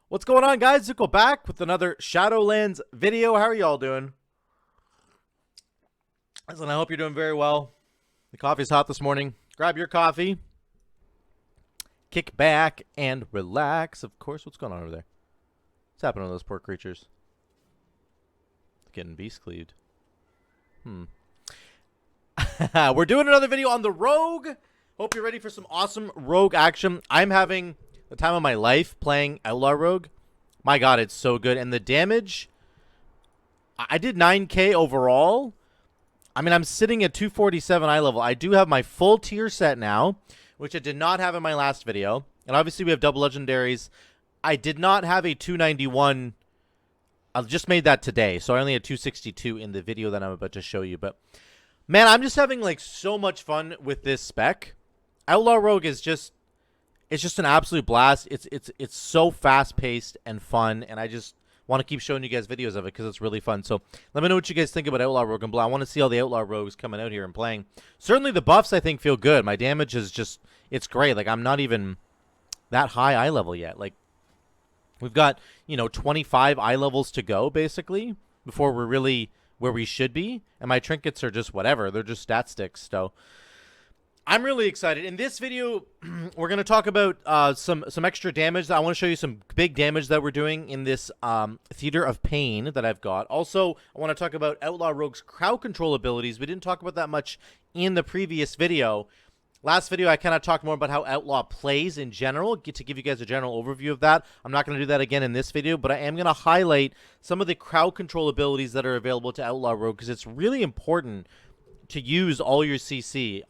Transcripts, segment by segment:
What's going on, guys? Zuko back with another Shadowlands video. How are y'all doing? Listen, I hope you're doing very well. The coffee's hot this morning. Grab your coffee. Kick back and relax. Of course, what's going on over there? What's happening to those poor creatures? Getting beast cleaved. We're doing another video on the Rogue. Hope you're ready for some awesome Rogue action. I'm having the time of my life playing Outlaw Rogue. My god, it's so good. And the damage, I did 9k overall. I mean, I'm sitting at 247 eye level. I do have my full tier set now, which I did not have in my last video. And obviously we have double legendaries. I did not have a 291. I just made that today, so I only had 262 in the video that I'm about to show you. But man, I'm just having like so much fun with this spec. Outlaw Rogue is just, it's just an absolute blast. It's so fast paced and fun, and I just want to keep showing you guys videos of it because it's really fun. So let me know what you guys think about Outlaw Rogue and Blah. I want to see all the Outlaw Rogues coming out here and playing. Certainly the buffs I think feel good. My damage is just, it's great. Like I'm not even that high eye level yet. Like we've got, you know, 25 eye levels to go basically before we're really where we should be, and my trinkets are just whatever. They're just stat sticks. So I'm really excited. In this video, we're going to talk about some extra damage. I want to show you some big damage that we're doing in this Theater of Pain that I've got. Also, I want to talk about Outlaw Rogue's crowd control abilities. We didn't talk about that much in the previous video. Last video, I kind of talked more about how Outlaw plays in general, to give you guys a general overview of that. I'm not going to do that again in this video, but I am going to highlight some of the crowd control abilities that are available to Outlaw Rogue, because it's really important to use all your CC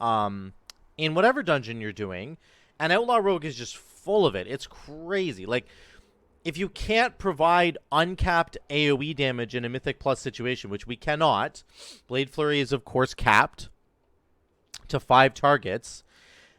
in whatever dungeon you're doing, and Outlaw Rogue is just full of it. It's crazy. Like, if you can't provide uncapped AoE damage in a Mythic Plus situation, which we cannot, Blade Flurry is, of course, capped to 5 targets,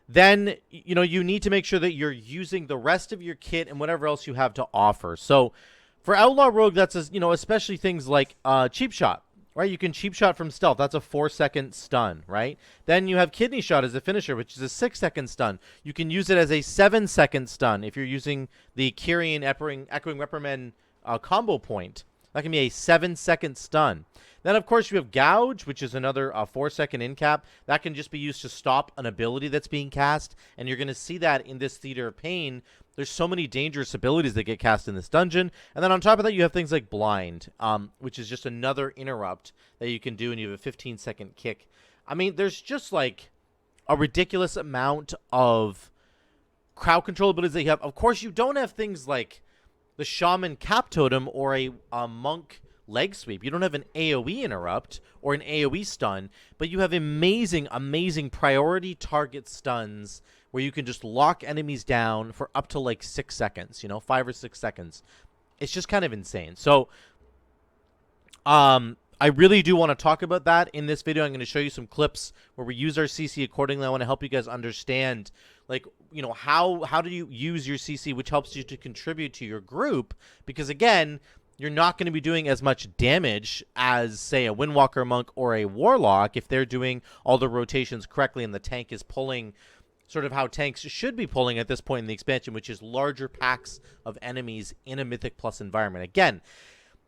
then, you know, you need to make sure that you're using the rest of your kit and whatever else you have to offer. So, for Outlaw Rogue, that's, you know, especially things like Cheap Shot. Right, you can cheap shot from stealth. That's a 4-second stun, right? Then you have kidney shot as a finisher, which is a 6-second stun. You can use it as a 7-second stun if you're using the Kyrian Echoing Reprimand combo point. That can be a 7-second stun. Then, of course, you have Gouge, which is another 4-second in cap. That can just be used to stop an ability that's being cast, and you're going to see that in this Theater of Pain. There's so many dangerous abilities that get cast in this dungeon. And then on top of that, you have things like Blind, which is just another interrupt that you can do, and you have a 15-second kick. I mean, there's just like a ridiculous amount of crowd control abilities that you have. Of course, you don't have things like the Shaman Cap Totem or a Monk Leg Sweep. You don't have an AoE interrupt or an AoE stun, but you have amazing, amazing priority target stuns where you can just lock enemies down for up to like 6 seconds, you know, 5 or 6 seconds. It's just kind of insane. So, I really do want to talk about that in this video. I'm going to show you some clips where we use our CC accordingly. I want to help you guys understand, like, you know, how do you use your CC, which helps you to contribute to your group, because again, you're not going to be doing as much damage as, say, a Windwalker Monk or a Warlock if they're doing all the rotations correctly and the tank is pulling sort of how tanks should be pulling at this point in the expansion, which is larger packs of enemies in a Mythic Plus environment. Again,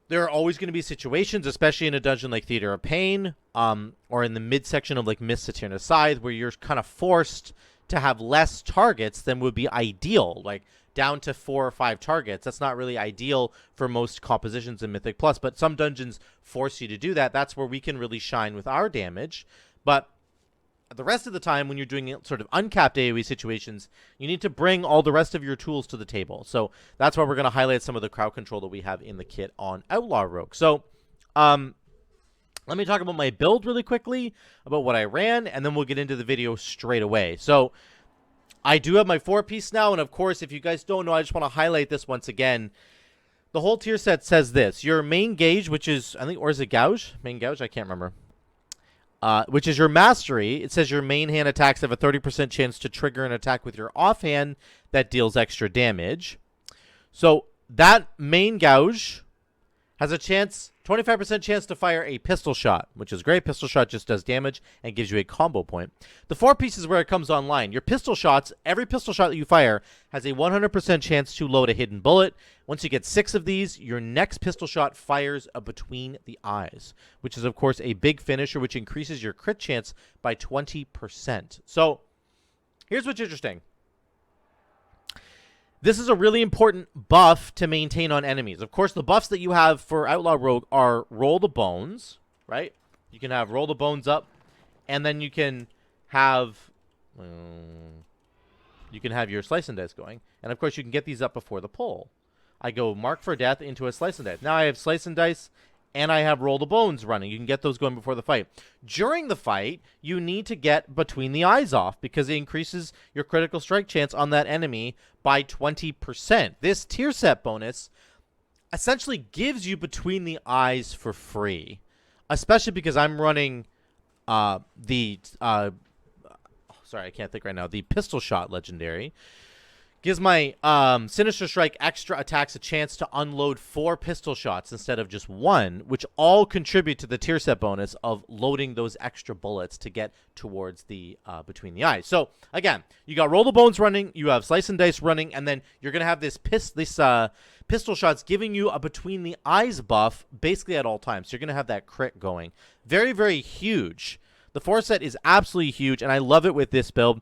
there are always going to be situations, especially in a dungeon like Theater of Pain, or in the midsection of like Mist Saturna Scythe, where you're kind of forced to have less targets than would be ideal, like down to 4 or 5 targets. That's not really ideal for most compositions in Mythic Plus, but some dungeons force you to do that. That's where we can really shine with our damage. But the rest of the time, when you're doing sort of uncapped AoE situations, you need to bring all the rest of your tools to the table. So that's why we're going to highlight some of the crowd control that we have in the kit on Outlaw Rogue. So let me talk about my build really quickly, about what I ran, and then we'll get into the video straight away. So I do have my 4-piece now, and of course, if you guys don't know, I just want to highlight this once again. The whole tier set says this. Your main gauge, which is, I think, or is it Gouge? Main Gouge? I can't remember. Which is your mastery. It says your main hand attacks have a 30% chance to trigger an attack with your offhand that deals extra damage. So that main Gouge has a chance, 25% chance to fire a pistol shot, which is great. Pistol shot just does damage and gives you a combo point. The 4 pieces where it comes online. Your pistol shots, every pistol shot that you fire has a 100% chance to load a hidden bullet. Once you get 6 of these, your next pistol shot fires between the eyes, which is, of course, a big finisher, which increases your crit chance by 20%. So here's what's interesting. This is a really important buff to maintain on enemies. Of course, the buffs that you have for Outlaw Rogue are roll the bones, right? You can have roll the bones up, and then you can have your slice and dice going. And of course, you can get these up before the pull. I go mark for death into a slice and dice. Now I have slice and dice, and I have roll the bones running. You can get those going before the fight. During the fight, you need to get between the eyes off because it increases your critical strike chance on that enemy by 20%. This tier set bonus essentially gives you between the eyes for free, especially because I'm running sorry, I can't think right now. The pistol shot legendary. Gives my Sinister Strike extra attacks a chance to unload 4 pistol shots instead of just 1, which all contribute to the tier set bonus of loading those extra bullets to get towards the between the eyes. So again, you got Roll the Bones running, you have Slice and Dice running, and then you're gonna have this pistol shots giving you a between the eyes buff basically at all times. So you're gonna have that crit going. Very, very huge. The 4 set is absolutely huge, and I love it with this build.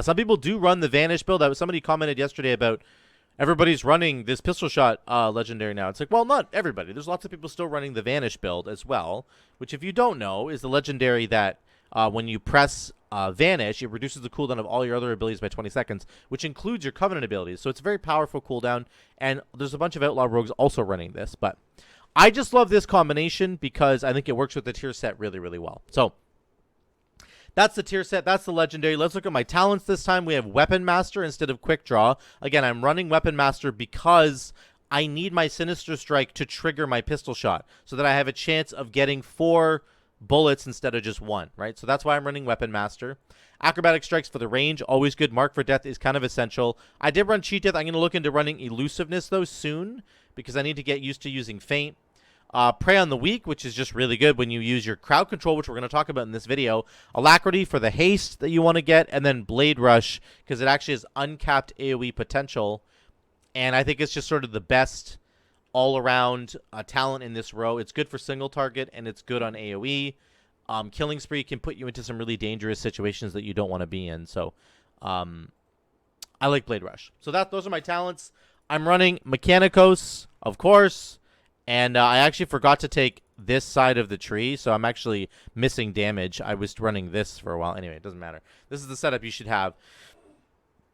Some people do run the Vanish build. Somebody commented yesterday about everybody's running this pistol shot legendary now. It's like, well, not everybody. There's lots of people still running the Vanish build as well, which if you don't know is the legendary that when you press Vanish, it reduces the cooldown of all your other abilities by 20 seconds, which includes your Covenant abilities. So it's a very powerful cooldown, and there's a bunch of Outlaw Rogues also running this. But I just love this combination because I think it works with the tier set really, really well. So that's the tier set. That's the legendary. Let's look at my talents this time. We have Weapon Master instead of Quick Draw. Again, I'm running Weapon Master because I need my Sinister Strike to trigger my pistol shot so that I have a chance of getting 4 bullets instead of just 1, right? So that's why I'm running Weapon Master. Acrobatic Strikes for the range, always good. Mark for Death is kind of essential. I did run Cheat Death. I'm going to look into running Elusiveness, though, soon because I need to get used to using Feint. Prey on the Weak, which is just really good when you use your crowd control, which we're going to talk about in this video. Alacrity for the haste that you want to get, and then Blade Rush because it actually has uncapped AoE potential. And I think it's just sort of the best all-around talent in this row. It's good for single target, and it's good on AoE. Killing Spree can put you into some really dangerous situations that you don't want to be in. So I like Blade Rush. So those are my talents. I'm running Mechanicos, of course. And I actually forgot to take this side of the tree, so I'm actually missing damage. I was running this for a while. Anyway, it doesn't matter. This is the setup you should have.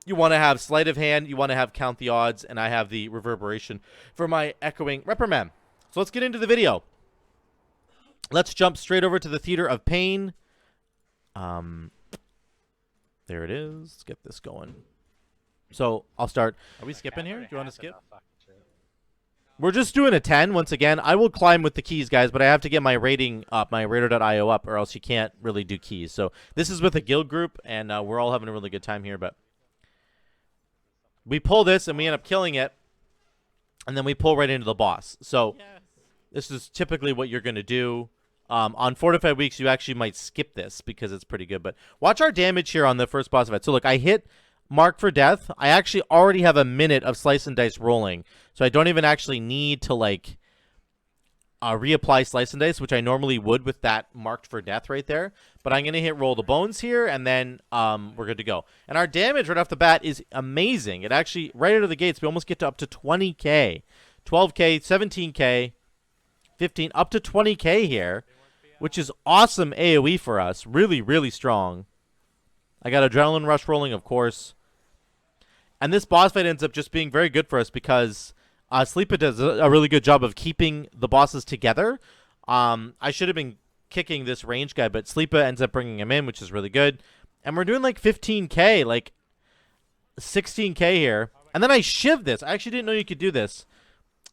You want to have Sleight of Hand. You want to have Count the Odds. And I have the Reverberation for my Echoing Reprimand. So let's get into the video. Let's jump straight over to the Theater of Pain. There it is. Let's get this going. So I'll start. Are we skipping here? Do you want to skip? We're just doing a 10 once again. I will climb with the keys, guys, but I have to get my rating up, my Radar.io up, or else you can't really do keys. So this is with a guild group, and we're all having a really good time here. But we pull this, and we end up killing it, and then we pull right into the boss. So this is typically what you're going to do. On Fortified Weeks, you actually might skip this because it's pretty good. But watch our damage here on the first boss fight. So look, I hit Mark for Death. I actually already have a minute of Slice and Dice rolling, so I don't even actually need to like reapply Slice and Dice, which I normally would with that marked for death right there. But I'm gonna hit Roll the Bones here, and then we're good to go. And our damage right off the bat is amazing. It actually right out of the gates we almost get to up to 20k, 12k, 17k, 15, up to 20k here, which is awesome AoE for us. Really, really strong. I got Adrenaline Rush rolling, of course. And this boss fight ends up just being very good for us because Sleepa does a really good job of keeping the bosses together. I should have been kicking this range guy, but Sleepa ends up bringing him in, which is really good. And we're doing like 15k, like 16k here. And then I shiv this. I actually didn't know you could do this.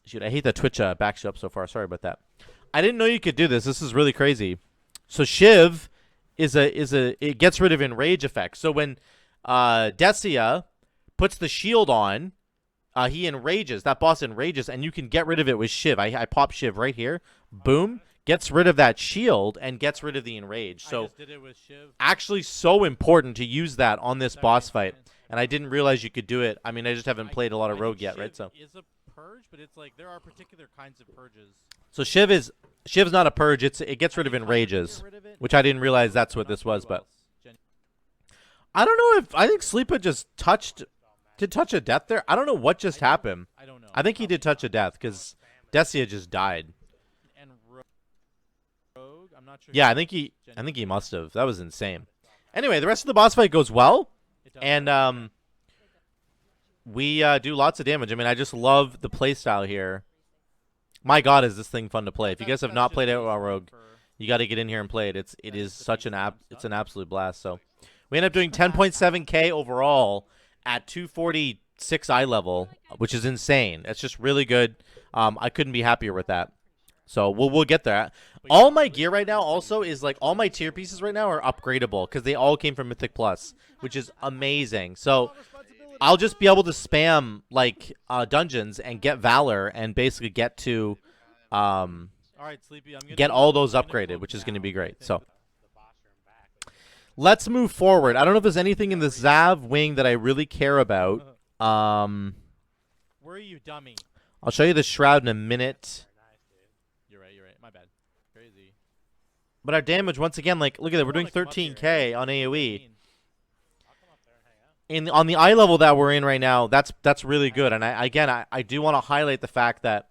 Shoot, I hate that Twitch backs you up so far. Sorry about that. I didn't know you could do this. This is really crazy. So shiv it gets rid of enrage effects. So when Decia puts the shield on, he enrages. That boss enrages, and you can get rid of it with Shiv. I pop Shiv right here. Boom. Gets rid of that shield and gets rid of the enrage. So I just did it with Shiv. actually so important to use that on this boss fight. And I didn't realize you could do it. I mean, I just haven't played a lot of Rogue yet, right? So is a purge, but it's like there are particular kinds of purges. So Shiv's not a purge. It gets rid of enrages, which I didn't realize that's what this was. But I don't know if I think Sleepa just did touch a death there. I don't know what just happened. I don't know. I think he did touch a death because Decia just died. And Rogue, I'm not sure. Yeah, I think he must have. That was insane. Anyway, the rest of the boss fight goes well, and we do lots of damage. I mean, I just love the playstyle here. My God, is this thing fun to play? If you guys have not played Outlaw Rogue, you got to get in here and play it. It is such an it's an absolute blast. So we end up doing 10.7K overall at 246 eye level, which is insane. It's just really good. I couldn't be happier with that. So we'll get there. All my gear right now also is like all my tier pieces right now are upgradable because they all came from Mythic Plus, which is amazing. So I'll just be able to spam like dungeons and get Valor and basically get to get all those upgraded, which is going to be great. So let's move forward. I don't know if there's anything in the Zav wing that I really care about. Where are you, dummy? I'll show you the Shroud in a minute. You're right. My bad. Crazy. But our damage, once again, like, look at that. We're doing 13K on AoE. On the eye level that we're in right now, that's really good. And I do want to highlight the fact that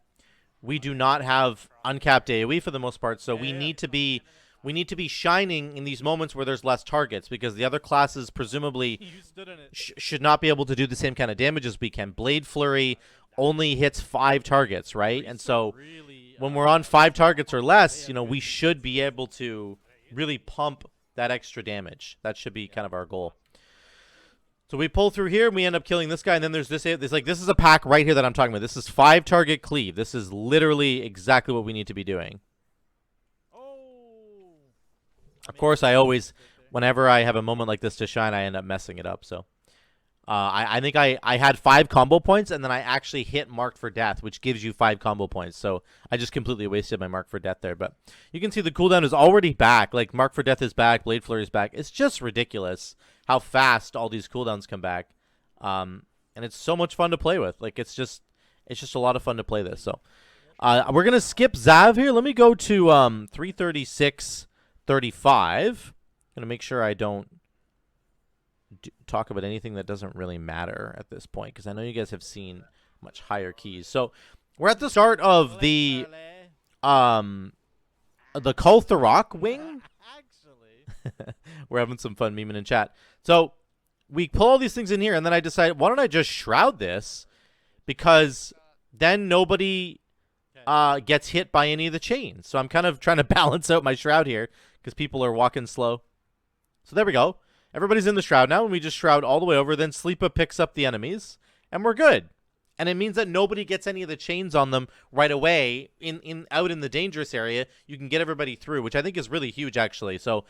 we do not have uncapped AoE for the most part, so we need to be shining in these moments where there's less targets, because the other classes presumably should not be able to do the same kind of damage as we can. Blade Flurry only hits 5 targets, right? And so when we're on 5 targets or less, you know, we should be able to really pump that extra damage. That should be kind of our goal. So we pull through here, and we end up killing this guy, and then there's this. This is a pack right here that I'm talking about. This is 5 target cleave. This is literally exactly what we need to be doing. Of course, I always, whenever I have a moment like this to shine, I end up messing it up. So I think I had 5 combo points, and then I actually hit Marked for Death, which gives you 5 combo points. So I just completely wasted my Marked for Death there. But you can see the cooldown is already back. Like, Marked for Death is back, Blade Flurry is back. It's just ridiculous how fast all these cooldowns come back. And it's so much fun to play with. Like, it's just a lot of fun to play this. So we're going to skip Zav here. Let me go to 336.35. I'm going to make sure I don't talk about anything that doesn't really matter at this point, because I know you guys have seen much higher keys. So we're at the start of the Kul'tharok wing. We're having some fun memeing in chat. So we pull all these things in here, and then I decide, why don't I just Shroud this? Because then nobody gets hit by any of the chains. So I'm kind of trying to balance out my Shroud here, because people are walking slow. So there we go. Everybody's in the Shroud now, and we just Shroud all the way over. Then Sleepa picks up the enemies, and we're good. And it means that nobody gets any of the chains on them right away. Out in the dangerous area, you can get everybody through, which I think is really huge, actually. So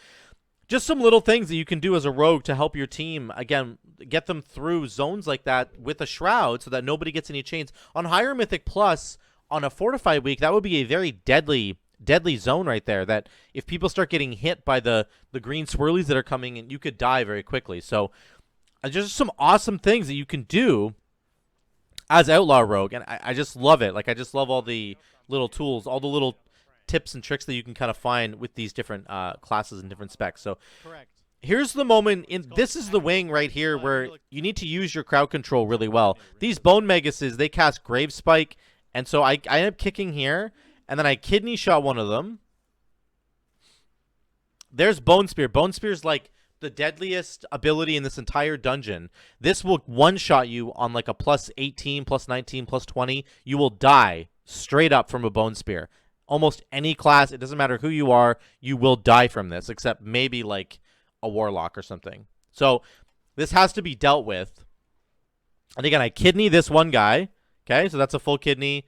just some little things that you can do as a rogue to help your team, again, get them through zones like that with a Shroud so that nobody gets any chains. On higher Mythic Plus, on a Fortified week, that would be a very deadly zone right there, that if people start getting hit by the green swirlies that are coming in, you could die very quickly. So just some awesome things that you can do as Outlaw Rogue, and I just love it. Like, I just love all the little tools, all the little tips and tricks that you can kind of find with these different classes and different specs. So here's the moment. This is the wing right here where you need to use your crowd control really well. These Bone Megases, they cast Grave Spike, and so I end up kicking here, and then I kidney shot one of them. There's Bone Spear. Bone Spear's like the deadliest ability in this entire dungeon. This will one-shot you on like a plus 18, plus 19, plus 20. You will die straight up from a Bone Spear. Almost any class, it doesn't matter who you are, you will die from this, except maybe like a Warlock or something. So this has to be dealt with. And again, I kidney this one guy. Okay, so that's a full kidney.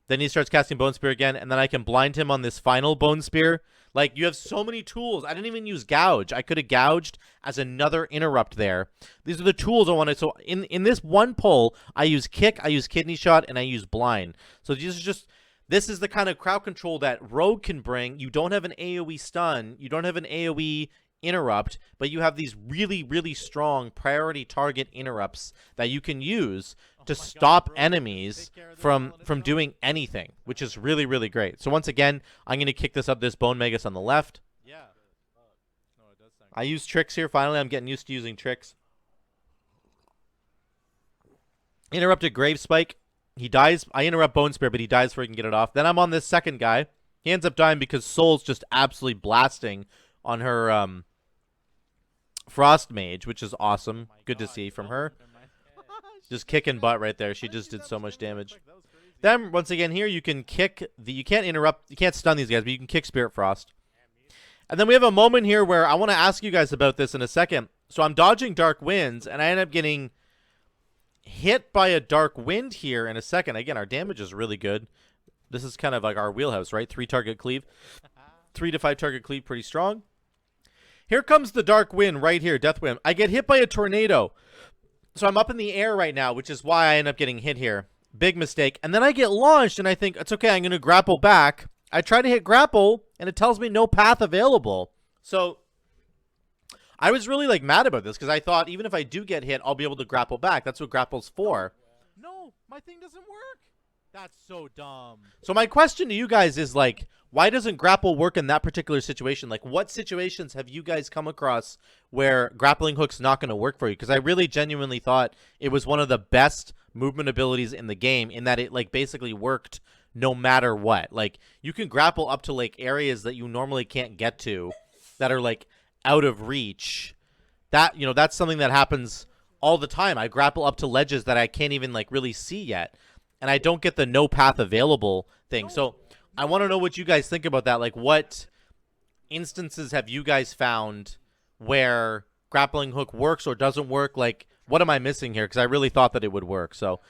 Then he starts casting Bone Spear again, and then I can blind him on this final Bone Spear. Like, you have so many tools. I didn't even use gouge. I could have gouged as another interrupt there. These are the tools I wanted. So in this one pull, I use kick, I use kidney shot, and I use blind. So this is the kind of crowd control that Rogue can bring. You don't have an AoE stun. You don't have an AoE interrupt, but you have these really, really strong priority target interrupts that you can use to stop enemies from doing anything, which is really, really great. So once again, I'm going to kick this up this Bone Magus on the left. Yeah. No, it does sound I use tricks here. Finally, I'm getting used to using tricks. Interrupted Grave Spike. He dies. I interrupt Bone Spear, but he dies before he can get it off. Then I'm on this second guy. He ends up dying because Soul's just absolutely blasting on her Frost Mage, which is awesome. Good to see from her. Just kicking butt right there. She just did so much damage. Then, once again, here you can kick you can't interrupt, you can't stun these guys, but you can kick Spirit Frost. And then we have a moment here where I want to ask you guys about this in a second. So I'm dodging Dark Winds, and I end up getting hit by a Dark Wind here in a second. Again, our damage is really good. This is kind of like our wheelhouse, right? 3 target cleave. 3 to 5 target cleave, pretty strong. Here comes the Dark Wind right here, Death Wind. I get hit by a tornado. So I'm up in the air right now, which is why I end up getting hit here. Big mistake. And then I get launched, and I think, it's okay, I'm going to grapple back. I try to hit grapple, and it tells me no path available. So I was really, like, mad about this, because I thought even if I do get hit, I'll be able to grapple back. That's what grapple's for. No, my thing doesn't work. That's so dumb. So my question to you guys is, like, why doesn't grapple work in that particular situation? Like, what situations have you guys come across where grappling hook's not going to work for you? Because I really genuinely thought it was one of the best movement abilities in the game, in that it, like, basically worked no matter what. Like, you can grapple up to, like, areas that you normally can't get to that are, like, out of reach. That, you know, that's something that happens all the time. I grapple up to ledges that I can't even, like, really see yet, and I don't get the no path available thing. So I want to know what you guys think about that. Like, what instances have you guys found where grappling hook works or doesn't work? Like, what am I missing here? Because I really thought that it would work. So,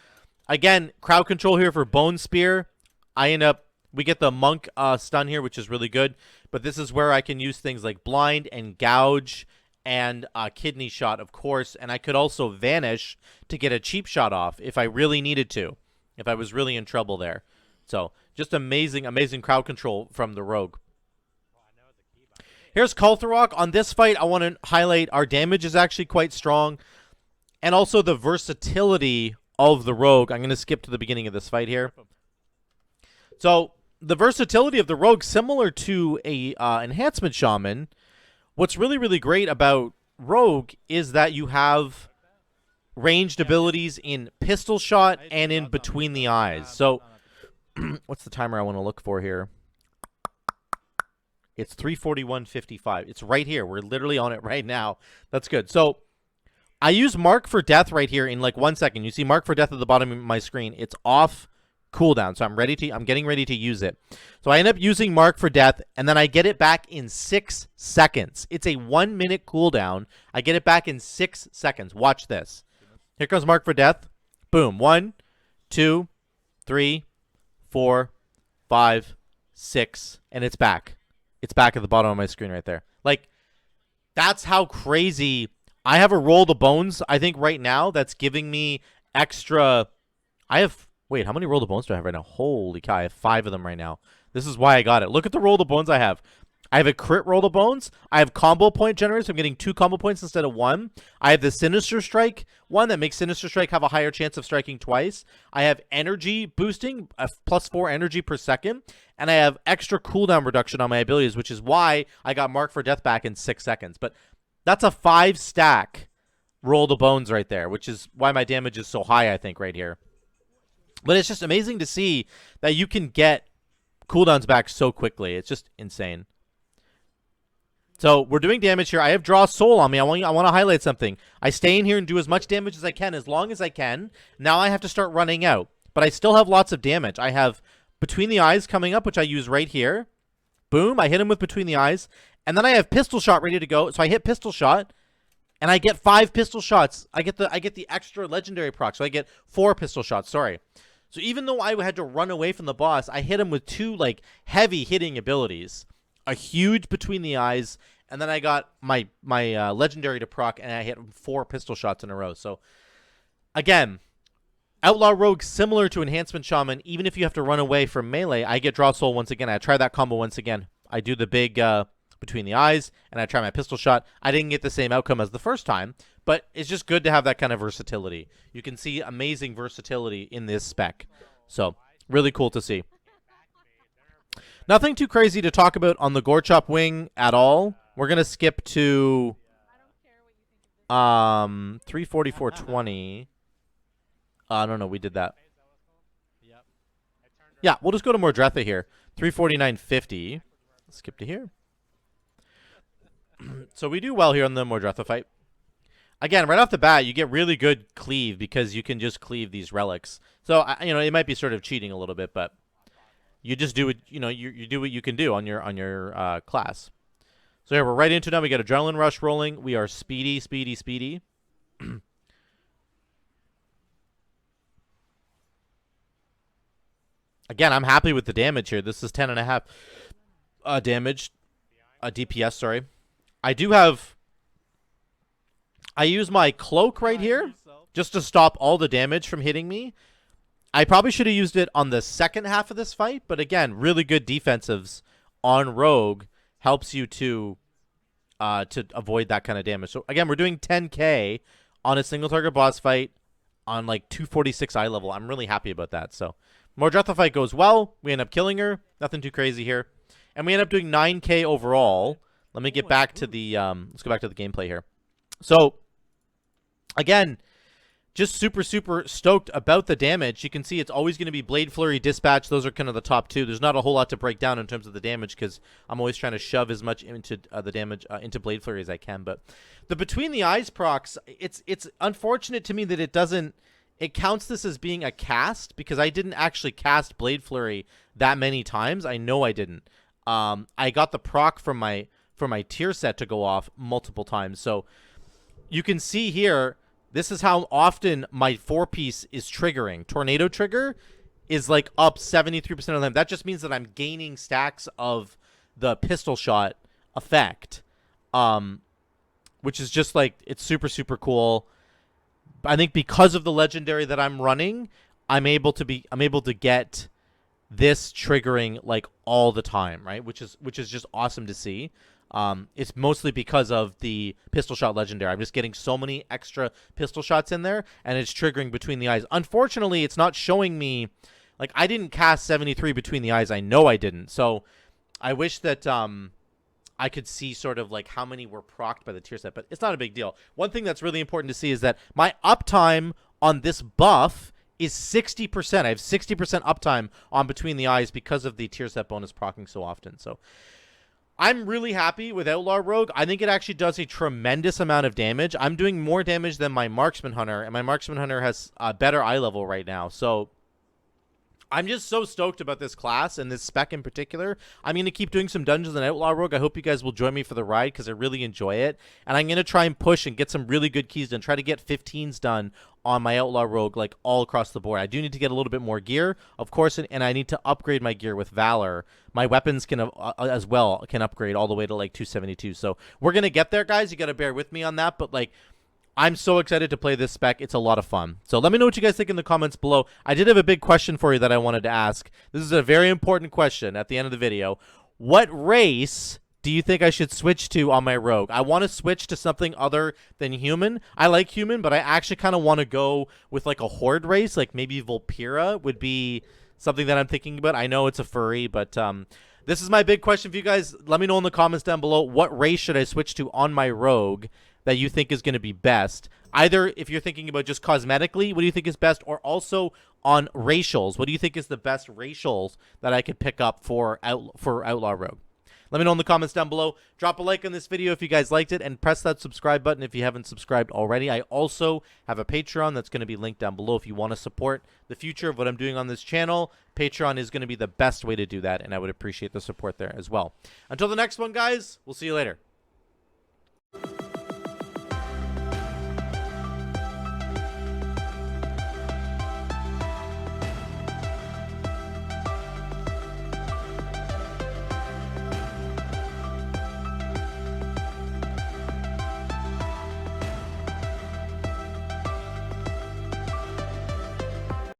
again, crowd control here for Bone Spear. We get the Monk stun here, which is really good. But this is where I can use things like Blind and Gouge and Kidney Shot, of course. And I could also Vanish to get a cheap shot off if I really needed to, if I was really in trouble there. So, just amazing, amazing crowd control from the Rogue. Here's Kul'tharok. On this fight, I want to highlight our damage is actually quite strong, and also the versatility of the Rogue. I'm going to skip to the beginning of this fight here. So, the versatility of the Rogue, similar to a Enhancement Shaman. What's really, really great about Rogue is that you have ranged abilities in Pistol Shot and in Between the Eyes. So, what's the timer I want to look for here? It's 3:41:55. It's right here. We're literally on it right now. That's good. So I use Mark for Death right here in like 1 second. You see Mark for Death at the bottom of my screen. It's off cooldown, so I'm getting ready to use it. So I end up using Mark for Death, and then I get it back in 6 seconds. It's a 1 minute cooldown. I get it back in 6 seconds. Watch this. Here comes Mark for Death. Boom. 1, 2, 3, 4, 5, 6, and it's back. It's back at the bottom of my screen right there. Like, that's how crazy. I have a Roll the Bones, I think, right now that's giving me extra. Wait, how many Roll the Bones do I have right now? Holy cow, I have 5 of them right now. This is why I got it. Look at the Roll the Bones I have. I have a crit Roll the Bones. I have combo point generators. I'm getting 2 combo points instead of 1. I have the Sinister Strike one that makes Sinister Strike have a higher chance of striking twice. I have energy boosting, +4 energy per second. And I have extra cooldown reduction on my abilities, which is why I got Mark for Death back in 6 seconds. But that's a 5-stack Roll the Bones right there, which is why my damage is so high, I think, right here. But it's just amazing to see that you can get cooldowns back so quickly. It's just insane. So we're doing damage here. I have Draw Soul on me. I want to highlight something. I stay in here and do as much damage as I can, as long as I can. Now I have to start running out. But I still have lots of damage. I have Between the Eyes coming up, which I use right here. Boom. I hit him with Between the Eyes. And then I have Pistol Shot ready to go. So I hit Pistol Shot. And I get 5 pistol shots. I get the extra legendary proc. So I get 4 pistol shots. Sorry. So even though I had to run away from the boss, I hit him with 2 like heavy hitting abilities. a huge between the eyes, and then I got my legendary to proc, and I hit 4 pistol shots in a row. So again, Outlaw Rogue similar to Enhancement Shaman. Even if you have to run away from melee, I get Draw Soul once again. I try that combo once again. I do the big between the eyes, and I try my pistol shot. I didn't get the same outcome as the first time, but it's just good to have that kind of versatility. You can see amazing versatility in this spec. So really cool to see. Nothing too crazy to talk about on the Gore Chop wing at all. We're going to skip to 344.20. No, we did that. Yeah, we'll just go to Mordretha here. 349.50. Skip to here. So we do well here on the Mordretha fight. Again, right off the bat, you get really good cleave because you can just cleave these relics. So, you know, it might be sort of cheating a little bit, but you just do it. You know, you do what you can do on your class. So here we're right into it now. We got Adrenaline Rush rolling. We are speedy, speedy, speedy. Again, I'm happy with the damage here. This is 10.5 damage, DPS. Sorry, I use my cloak right here just to stop all the damage from hitting me. I probably should have used it on the second half of this fight, but again, really good defensives on Rogue helps you to avoid that kind of damage. So again, we're doing 10k on a single target boss fight on like 246 eye level. I'm really happy about that. So Mordretha fight goes well. We end up killing her. Nothing too crazy here. And we end up doing 9k overall. Let me get back to the let's go back to the gameplay here. So again, just super, super stoked about the damage. You can see it's always going to be Blade Flurry, Dispatch. Those are kind of the top two. There's not a whole lot to break down in terms of the damage because I'm always trying to shove as much into the damage into Blade Flurry as I can. But the Between the Eyes procs, it's unfortunate to me that it doesn't. It counts this as being a cast because I didn't actually cast Blade Flurry that many times. I know I didn't. I got the proc from my tier set to go off multiple times. So you can see here. This is how often my 4-piece is triggering. Tornado trigger is like up 73% of the time. That just means that I'm gaining stacks of the pistol shot effect, which is just like, it's super, super cool. I think because of the legendary that I'm running, I'm able to get this triggering like all the time, right? Which is just awesome to see. It's mostly because of the pistol shot legendary. I'm just getting so many extra pistol shots in there, and it's triggering Between the Eyes. Unfortunately, it's not showing me, like, I didn't cast 73 Between the Eyes. I know I didn't. So I wish that I could see sort of like how many were procced by the tier set, but it's not a big deal. One thing that's really important to see is that my uptime on this buff is 60%. I have 60% uptime on Between the Eyes because of the tier set bonus proccing so often. So I'm really happy with Outlaw Rogue. I think it actually does a tremendous amount of damage. I'm doing more damage than my Marksman Hunter, and my Marksman Hunter has a better eye level right now. So I'm just so stoked about this class and this spec in particular. I'm going to keep doing some dungeons in Outlaw Rogue. I hope you guys will join me for the ride because I really enjoy it. And I'm going to try and push and get some really good keys done. Try to get 15s done on my Outlaw Rogue, like all across the board. I do need to get a little bit more gear, of course, and I need to upgrade my gear with Valor. My weapons can as well can upgrade all the way to like 272. So we're going to get there, guys. You got to bear with me on that. But like, I'm so excited to play this spec. It's a lot of fun. So let me know what you guys think in the comments below. I did have a big question for you that I wanted to ask. This is a very important question at the end of the video. What race do you think I should switch to on my Rogue? I want to switch to something other than human. I like human, but I actually kind of want to go with like a horde race. Like maybe Vulpera would be something that I'm thinking about. I know it's a furry, but this is my big question for you guys. Let me know in the comments down below. What race should I switch to on my Rogue that you think is going to be best? Either if you're thinking about just cosmetically, what do you think is best? Or also on racials, what do you think is the best racials that I could pick up for Outlaw Rogue? Let me know in the comments down below. Drop a like on this video if you guys liked it, and press that subscribe button if you haven't subscribed already. I also have a Patreon that's going to be linked down below if you want to support the future of what I'm doing on this channel. Patreon is going to be the best way to do that, and I would appreciate the support there as well. Until the next one, guys, we'll see you later.